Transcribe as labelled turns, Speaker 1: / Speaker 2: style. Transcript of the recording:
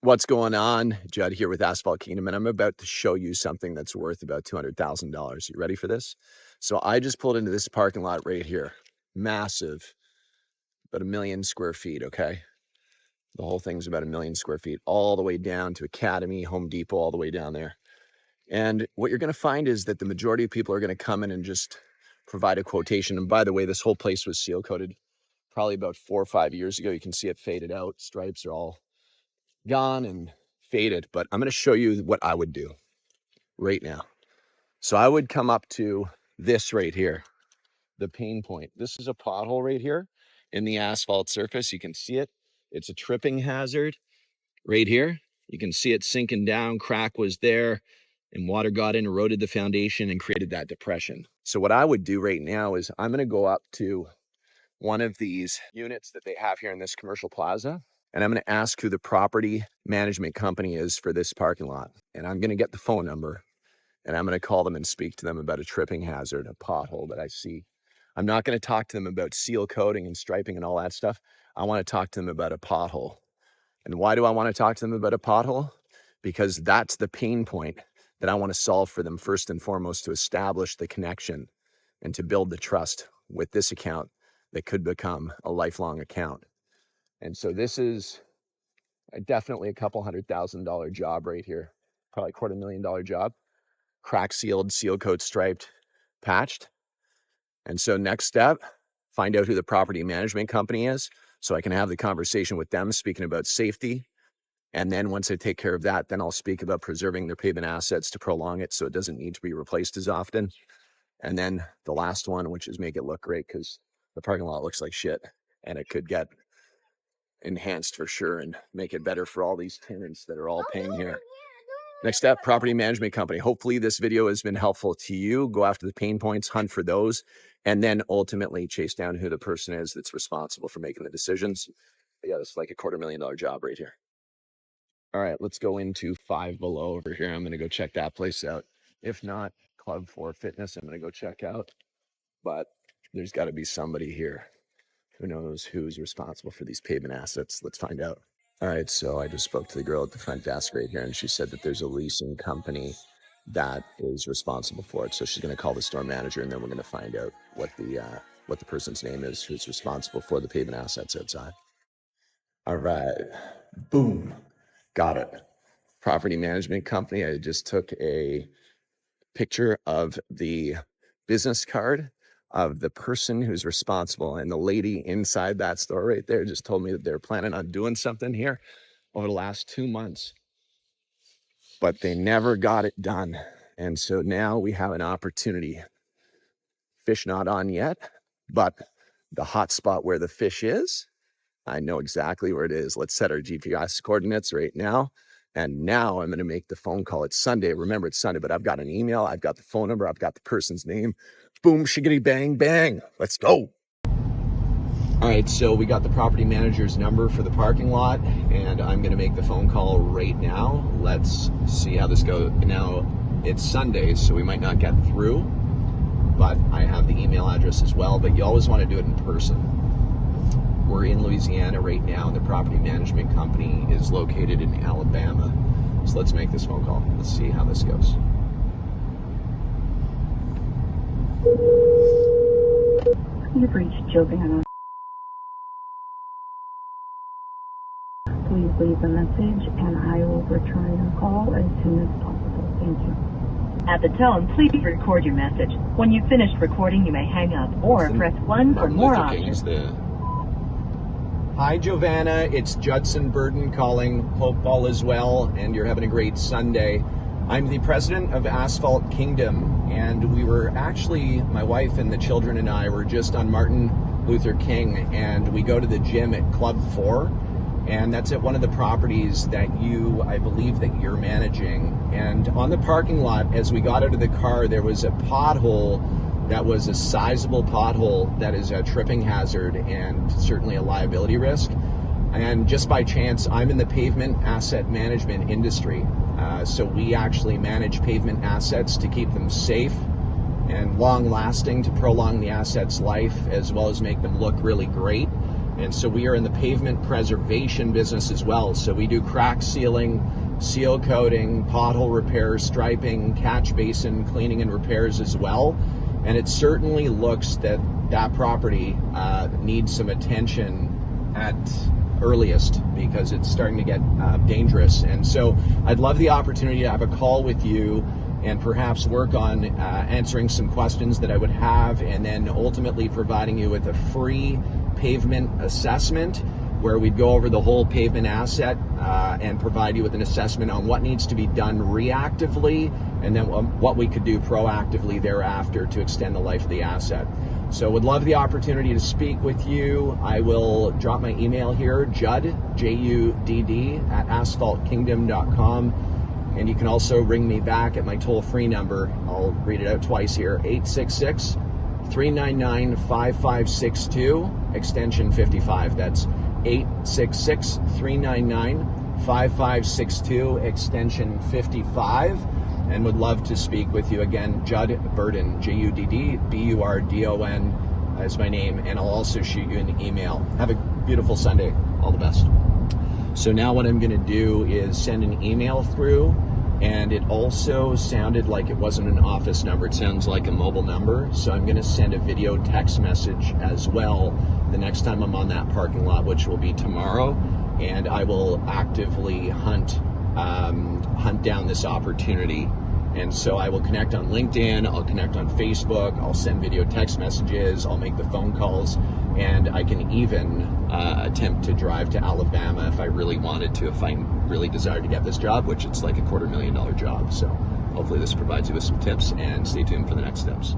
Speaker 1: What's going on? Judd here with Asphalt Kingdom, and I'm about to show you something that's worth about $200,000. You ready for this? So I just pulled into this parking lot right here. Massive, about 1,000,000 square feet, okay? The whole thing's about 1,000,000 square feet, all the way down to Academy, Home Depot, all the way down there. And what you're going to find is that the majority of people are going to come in and just provide a quotation. And by the way, this whole place was seal coated probably about 4 or 5 years ago. You can see it faded out. Stripes are all gone and faded, but I'm going to show you what I would do right now. So I would come up to this right here, the pain point. This is a pothole right here in the asphalt surface. You can see it. It's a tripping hazard right here. You can see it sinking down. Crack was there and water got in, eroded the foundation and created that depression. So what I would do right now is I'm going to go up to one of these units that they have here in this commercial plaza. And I'm going to ask who the property management company is for this parking lot. And I'm going to get the phone number and I'm going to call them and speak to them about a tripping hazard, a pothole that I see. I'm not going to talk to them about seal coating and striping and all that stuff. I want to talk to them about a pothole. And why do I want to talk to them about a pothole? Because that's the pain point that I want to solve for them first and foremost, to establish the connection and to build the trust with this account that could become a lifelong account. And so this is definitely a couple $100,000 job right here, probably $250,000 job, crack sealed, seal coat striped, patched. And so next step, find out who the property management company is so I can have the conversation with them speaking about safety. And then once I take care of that, then I'll speak about preserving their pavement assets to prolong it so it doesn't need to be replaced as often. And then the last one, which is make it look great, because the parking lot looks like shit and it could get enhanced for sure and make it better for all these tenants that are all paying here. Next step, property management company. Hopefully this video has been helpful to you. Go after the pain points, hunt for those, and then ultimately chase down who the person is that's responsible for making the decisions. But yeah, it's like a $250,000 job right here. All right, let's go into Five Below over here. I'm going to go check that place out. If not, Club 4 Fitness, I'm going to go check out. But there's got to be somebody here who knows who's responsible for these pavement assets. Let's find out. All right, so I just spoke to the girl at the front desk right here, and she said that there's a leasing company that is responsible for it. So she's going to call the store manager, and then we're going to find out what the person's name is who's responsible for the pavement assets outside. All right, boom, got it. Property management company. I just took a picture of the business card of the person who's responsible, and the lady inside that store right there just told me that they're planning on doing something here over the last 2 months, but they never got it done. And so now we have an opportunity. Fish not on yet, but the hot spot where the fish is, I know exactly where it is. Let's set our GPS coordinates right now. And now I'm going to make the phone call. It's Sunday. Remember, it's Sunday, but I've got an email. I've got the phone number. I've got the person's name. Boom, shiggity, bang, bang. Let's go. All right, so we got the property manager's number for the parking lot, and I'm going to make the phone call right now. Let's see how this goes. Now, it's Sunday, so we might not get through, but I have the email address as well, but you always want to do it in person. We're in Louisiana right now, and the property management company is located in Alabama. So let's make this phone call. Let's see how this goes.
Speaker 2: You've reached Giovanna. Please leave a message and I will return your call as soon as possible. Thank you.
Speaker 3: At the tone, please record your message. When you've finished recording, you may hang up or press 1 for more options.
Speaker 1: Hi, Giovanna. It's Judson Burdon calling. Hope all is well and you're having a great Sunday. I'm the president of Asphalt Kingdom, and we were actually, my wife and the children and I were just on Martin Luther King, and we go to the gym at Club 4, and that's at one of the properties that I believe that you're managing. And on the parking lot, as we got out of the car, there was a pothole that was a sizable pothole that is a tripping hazard and certainly a liability risk. And just by chance, I'm in the pavement asset management industry. So we actually manage pavement assets to keep them safe and long lasting, to prolong the asset's life, as well as make them look really great. And so we are in the pavement preservation business as well. So we do crack sealing, seal coating, pothole repairs, striping, catch basin cleaning and repairs as well. And it certainly looks that that property needs some attention at earliest, because it's starting to get dangerous. And so I'd love the opportunity to have a call with you and perhaps work on answering some questions that I would have, and then ultimately providing you with a free pavement assessment where we'd go over the whole pavement asset and provide you with an assessment on what needs to be done reactively, and then what we could do proactively thereafter to extend the life of the asset. So would love the opportunity to speak with you. I will drop my email here, Judd, J-U-D-D, at asphaltkingdom.com. And you can also ring me back at my toll-free number. I'll read it out twice here, 866-399-5562, extension 55. That's 866-399-5562, extension 55. And would love to speak with you again. Judd Burdon, J-U-D-D, B-U-R-D-O-N is my name, and I'll also shoot you an email. Have a beautiful Sunday. All the best. So now what I'm going to do is send an email through, and it also sounded like it wasn't an office number. It sounds like a mobile number. So I'm going to send a video text message as well the next time I'm on that parking lot, which will be tomorrow, and I will actively hunt down this opportunity. And so I will connect on LinkedIn, I'll connect on Facebook, I'll send video text messages, I'll make the phone calls, and I can even attempt to drive to Alabama if I really wanted to, if I really desired to get this job, which it's like a $250,000 job. So hopefully this provides you with some tips, and stay tuned for the next steps.